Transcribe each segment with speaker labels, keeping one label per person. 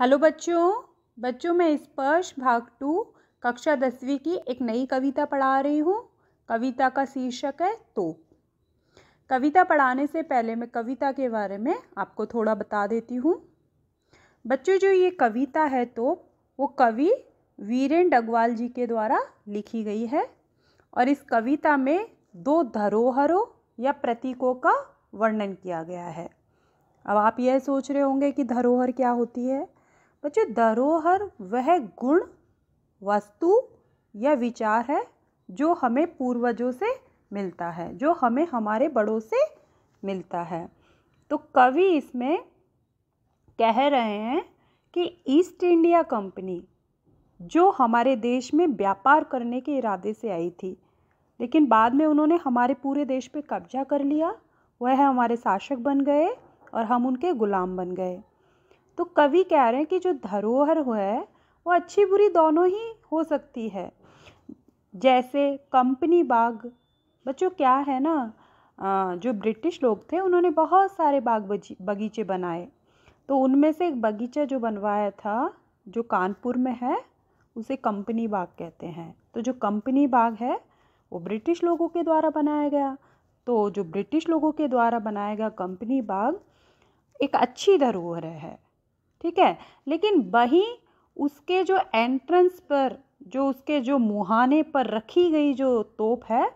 Speaker 1: Hello बच्चों। बच्चों मैं स्पर्श भाग 2 कक्षा 10वीं की एक नई कविता पढ़ा रही हूँ। कविता का शीर्षक है तोप। कविता पढ़ाने से पहले मैं कविता के बारे में आपको थोड़ा बता देती हूँ। बच्चों जो ये कविता है तोप, वो कवि वीरेंद्र डगवाल जी के द्वारा लिखी गई है और इस कविता में 2 धरोहरों या प्रतीकों का वर्णन किया गया है। अब आप यह सोच रहे होंगे कि धरोहर क्या होती है। बच्चों धरोहर वह गुण, वस्तु या विचार है जो हमें पूर्वजों से मिलता है, जो हमें हमारे बड़ों से मिलता है। तो कवि इसमें कह रहे हैं कि ईस्ट इंडिया कंपनी जो हमारे देश में व्यापार करने के इरादे से आई थी, लेकिन बाद में उन्होंने हमारे पूरे देश पे कब्जा कर लिया। वह हमारे शासक बन गए और हम उनके गुलाम बन गए। तो कवि कह रहे हैं कि जो धरोहर है वो अच्छी बुरी दोनों ही हो सकती है। जैसे कंपनी बाग, बच्चों क्या है ना, जो ब्रिटिश लोग थे उन्होंने बहुत सारे बाग बगीचे बनाए। तो उनमें से एक बगीचा जो बनवाया था जो कानपुर में है, उसे कंपनी बाग कहते हैं। तो जो कंपनी बाग है वो ब्रिटिश लोगों के द्वारा बनाया गया। तो जो ब्रिटिश लोगों के द्वारा बनाया गया कंपनी बाग एक अच्छी धरोहर है, ठीक है। लेकिन वहीं उसके जो एंट्रेंस पर, जो उसके जो मुहाने पर रखी गई जो तोप है,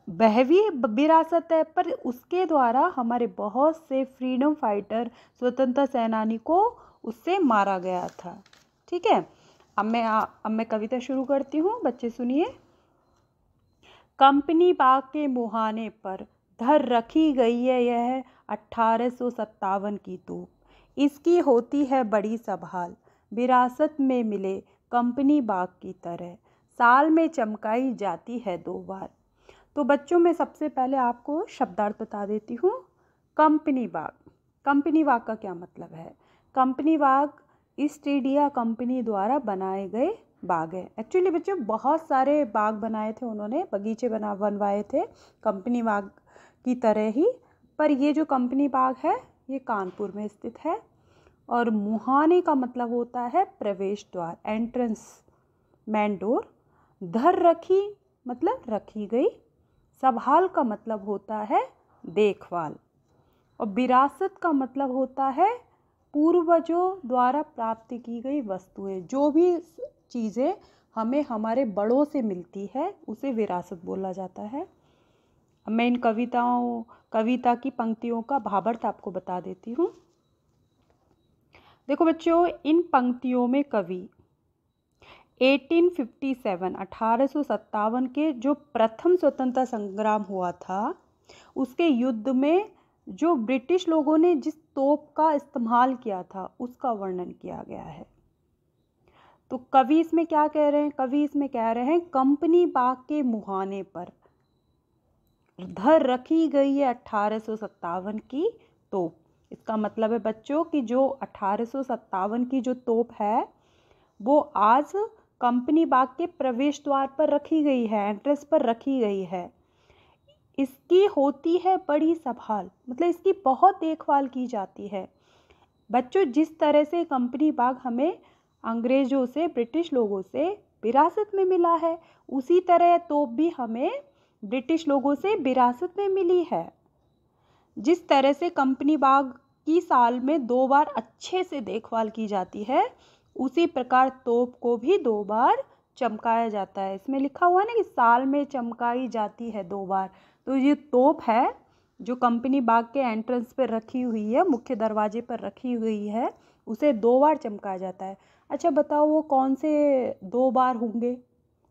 Speaker 1: वह भी विरासत है। पर उसके द्वारा हमारे बहुत से फ्रीडम फाइटर, स्वतंत्रता सेनानी को उससे मारा गया था, ठीक है। अब मैं कविता शुरू करती हूँ, बच्चे सुनिए। कंपनी बाग के मुहाने पर धर रखी गई है यह 1857 की तोप। इसकी होती है बड़ी संभाल, विरासत में मिले कंपनी बाग की तरह, साल में चमकाई जाती है 2 बार। तो बच्चों मैं सबसे पहले आपको शब्दार्थ बता देती हूँ। कंपनी बाग, कंपनी बाग का क्या मतलब है। कंपनी बाग ईस्ट इंडिया कंपनी द्वारा बनाए गए बाग है। एक्चुअली बच्चों बहुत सारे बाग बनाए थे उन्होंने, बगीचे बनवाए थे कंपनी बाग की तरह ही। पर ये जो कंपनी बाग है ये कानपुर में स्थित है। और मुहाने का मतलब होता है प्रवेश द्वार, एंट्रेंस, मेन डोर। धर रखी मतलब रखी गई। संभाल का मतलब होता है देखभाल। और विरासत का मतलब होता है पूर्वजों द्वारा प्राप्त की गई वस्तुएं। जो भी चीज़ें हमें हमारे बड़ों से मिलती है उसे विरासत बोला जाता है। मैं इन कविता की पंक्तियों का भावार्थ आपको बता देती हूँ। देखो बच्चों, इन पंक्तियों में कवि 1857 के जो प्रथम स्वतंत्रता संग्राम हुआ था उसके युद्ध में जो ब्रिटिश लोगों ने जिस तोप का इस्तेमाल किया था उसका वर्णन किया गया है। तो कवि इसमें क्या कह रहे हैं, कवि इसमें कह रहे हैं कंपनी बाग के मुहाने पर धर रखी गई है 1857 की तोप। इसका मतलब है बच्चों कि जो 1857 की जो तोप है वो आज कंपनी बाग के प्रवेश द्वार पर रखी गई है, एंट्रेंस पर रखी गई है। इसकी होती है बड़ी संभाल, मतलब इसकी बहुत देखभाल की जाती है। बच्चों जिस तरह से कंपनी बाग हमें अंग्रेजों से, ब्रिटिश लोगों से विरासत में मिला है, उसी तरह तोप भी हमें ब्रिटिश लोगों से विरासत में मिली है। जिस तरह से कंपनी बाग की साल में 2 बार अच्छे से देखभाल की जाती है, उसी प्रकार तोप को भी 2 बार चमकाया जाता है। इसमें लिखा हुआ है ना कि साल में चमकाई जाती है 2 बार। तो ये तोप है जो कंपनी बाग के एंट्रेंस पर रखी हुई है, मुख्य दरवाजे पर रखी हुई है, उसे 2 बार चमकाया जाता है। अच्छा बताओ वो कौन से 2 बार होंगे,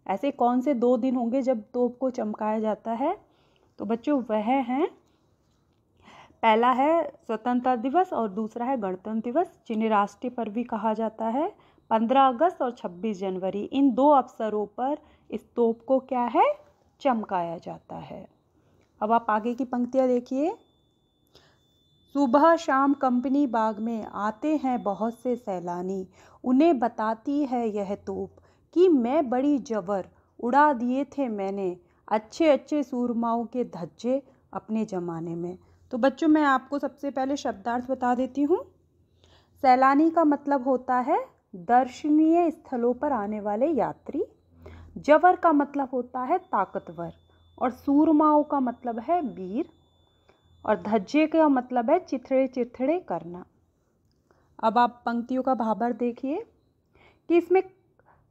Speaker 1: ऐसे कौन से 2 दिन होंगे जब तोप को चमकाया जाता है। तो बच्चों वह हैं, पहला है स्वतंत्रता दिवस और दूसरा है गणतंत्र दिवस, जिन्हें राष्ट्रीय पर्व भी कहा जाता है। 15 अगस्त और 26 जनवरी, इन 2 अवसरों पर इस तोप को क्या है, चमकाया जाता है। अब आप आगे की पंक्तियाँ देखिए। सुबह शाम कंपनी बाग में आते हैं बहुत से सैलानी, उन्हें बताती है यह तोप कि मैं बड़ी जबर उड़ा दिए थे मैंने अच्छे अच्छे सूरमाओं के धज्जे अपने ज़माने में। तो बच्चों मैं आपको सबसे पहले शब्दार्थ बता देती हूँ। सैलानी का मतलब होता है दर्शनीय स्थलों पर आने वाले यात्री। जवर का मतलब होता है ताकतवर, और सूरमाओं का मतलब है वीर, और धज्जे का मतलब है चिथड़े चिथड़े करना। अब आप पंक्तियों का भावार्थ देखिए कि इसमें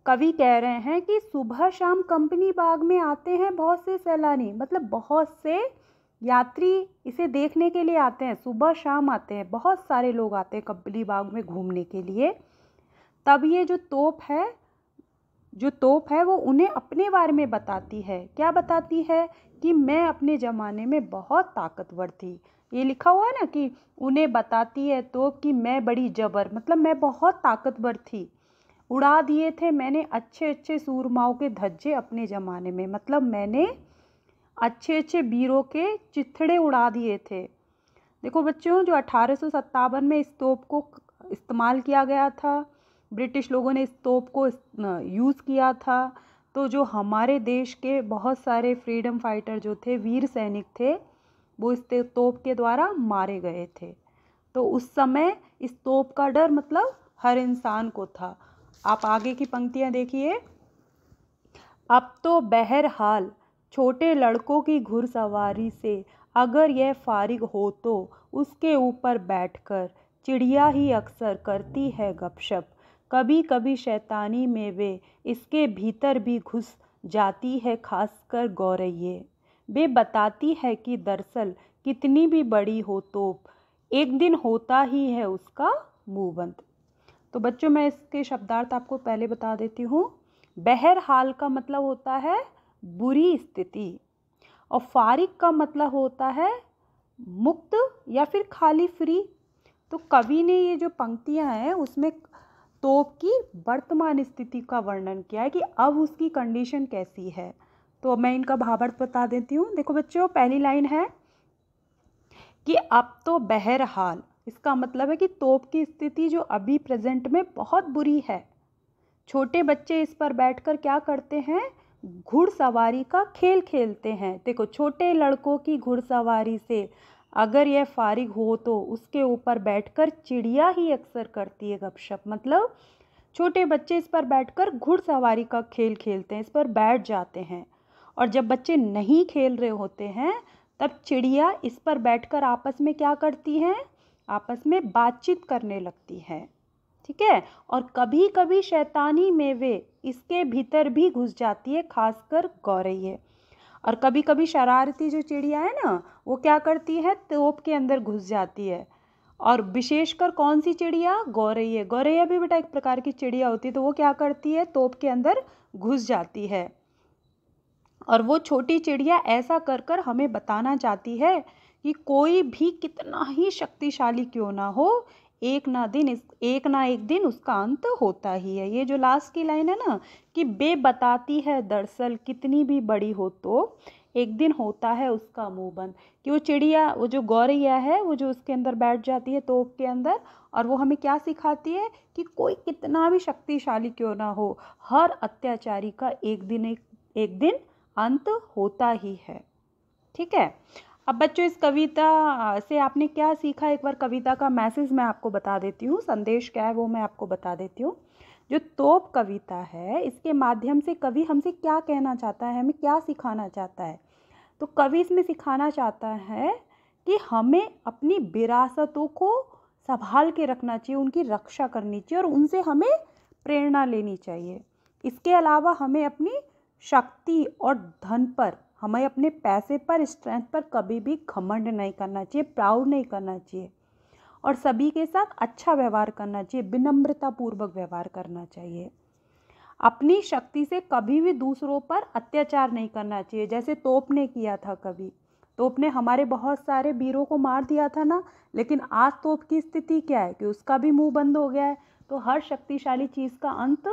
Speaker 1: कवि कह रहे हैं कि सुबह शाम कंपनी बाग में आते हैं बहुत से सैलानी, मतलब बहुत से यात्री इसे देखने के लिए आते हैं, सुबह शाम आते हैं, बहुत सारे लोग आते हैं कंपनी बाग में घूमने के लिए। तब ये जो तोप है वो उन्हें अपने बारे में बताती है। क्या बताती है? कि मैं अपने ज़माने में बहुत ताकतवर थी। ये लिखा हुआ है ना कि उन्हें बताती है तोप कि मैं बड़ी जबर, मतलब मैं बहुत ताकतवर थी। उड़ा दिए थे मैंने अच्छे अच्छे सूरमाओं के धज्जे अपने ज़माने में, मतलब मैंने अच्छे अच्छे वीरों के चिथड़े उड़ा दिए थे। देखो बच्चों, जो 1857 में इस तोप को इस्तेमाल किया गया था, ब्रिटिश लोगों ने इस तोप को यूज़ किया था, तो जो हमारे देश के बहुत सारे फ्रीडम फाइटर जो थे, वीर सैनिक थे, वो इस तोप के द्वारा मारे गए थे। तो उस समय इस तोप का डर मतलब हर इंसान को था। आप आगे की पंक्तियाँ देखिए। अब तो बहरहाल छोटे लड़कों की घुड़सवारी से अगर यह फारिग हो तो उसके ऊपर बैठकर चिड़िया ही अक्सर करती है गपशप। कभी कभी शैतानी में वे इसके भीतर भी घुस जाती है, खासकर गौरैये। वे बताती है कि दरअसल कितनी भी बड़ी हो तोप, एक दिन होता ही है उसका मुंह बंद। तो बच्चों, मैं इसके शब्दार्थ आपको पहले बता देती हूँ। बहरहाल का मतलब होता है बुरी स्थिति, और फारिग का मतलब होता है मुक्त या फिर खाली, फ्री। तो कवि ने ये जो पंक्तियाँ हैं उसमें तोप की वर्तमान स्थिति का वर्णन किया है कि अब उसकी कंडीशन कैसी है। तो मैं इनका भावार्थ बता देती हूँ। देखो बच्चों, पहली लाइन है कि अब तो बहरहाल, इसका मतलब है कि तोप की स्थिति जो अभी प्रेजेंट में बहुत बुरी है। छोटे बच्चे इस पर बैठकर क्या करते हैं? घुड़सवारी का खेल खेलते हैं। देखो, छोटे लड़कों की घुड़सवारी से अगर यह फारिग हो तो उसके ऊपर बैठकर चिड़िया ही अक्सर करती है गपशप। मतलब छोटे बच्चे इस पर बैठकर घुड़सवारी का खेल खेलते हैं, इस पर बैठ जाते हैं। और जब बच्चे नहीं खेल रहे होते हैं तब चिड़िया इस पर बैठकर आपस में क्या करती हैं? आपस में बातचीत करने लगती हैं। ठीक है। और कभी कभी शैतानी में वे इसके भीतर भी घुस जाती है, खासकर गौरैये। और कभी कभी शरारती जो चिड़िया है ना, वो क्या करती है? तोप के अंदर घुस जाती है। और विशेषकर कौन सी चिड़िया? गौरैया। गौरैया भी बेटा एक प्रकार की चिड़िया होती है, तो वो क्या करती है? तोप के अंदर घुस जाती है। और वो छोटी चिड़िया ऐसा कर कर हमें बताना चाहती है कि कोई भी कितना ही शक्तिशाली क्यों ना हो, एक ना एक दिन उसका अंत होता ही है। ये जो लास्ट की लाइन है ना कि बे बताती है दरअसल कितनी भी बड़ी हो तो एक दिन होता है उसका मुंह बंद। कि वो चिड़िया, वो जो गौरैया है, वो जो उसके अंदर बैठ जाती है तोप के अंदर, और वो हमें क्या सिखाती है कि कोई कितना भी शक्तिशाली क्यों ना हो, हर अत्याचारी का एक दिन अंत होता ही है। ठीक है। अब बच्चों, इस कविता से आपने क्या सीखा? एक बार कविता का मैसेज मैं आपको बता देती हूँ, संदेश क्या है वो मैं आपको बता देती हूँ। जो तोप कविता है, इसके माध्यम से कवि हमसे क्या कहना चाहता है, हमें क्या सिखाना चाहता है? तो कवि इसमें सिखाना चाहता है कि हमें अपनी विरासतों को संभाल के रखना चाहिए, उनकी रक्षा करनी चाहिए, और उनसे हमें प्रेरणा लेनी चाहिए। इसके अलावा हमें अपनी शक्ति और धन पर, हमें अपने पैसे पर, स्ट्रेंथ पर कभी भी घमंड नहीं करना चाहिए, प्राउड नहीं करना चाहिए, और सभी के साथ अच्छा व्यवहार करना चाहिए, विनम्रता पूर्वक व्यवहार करना चाहिए। अपनी शक्ति से कभी भी दूसरों पर अत्याचार नहीं करना चाहिए, जैसे तोप ने किया था। कभी तोप ने हमारे बहुत सारे वीरों को मार दिया था ना, लेकिन आज तोप की स्थिति क्या है कि उसका भी मुंह बंद हो गया है। तो हर शक्तिशाली चीज़ का अंत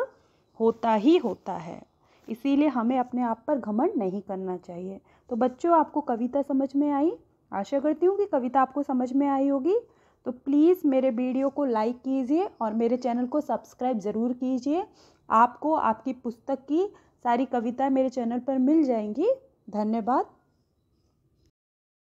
Speaker 1: होता ही होता है, इसीलिए हमें अपने आप पर घमंड नहीं करना चाहिए। तो बच्चों, आपको कविता समझ में आई? आशा करती हूँ कि कविता आपको समझ में आई होगी। तो प्लीज़ मेरे वीडियो को लाइक कीजिए और मेरे चैनल को सब्सक्राइब ज़रूर कीजिए। आपको आपकी पुस्तक की सारी कविताएं मेरे चैनल पर मिल जाएंगी। धन्यवाद।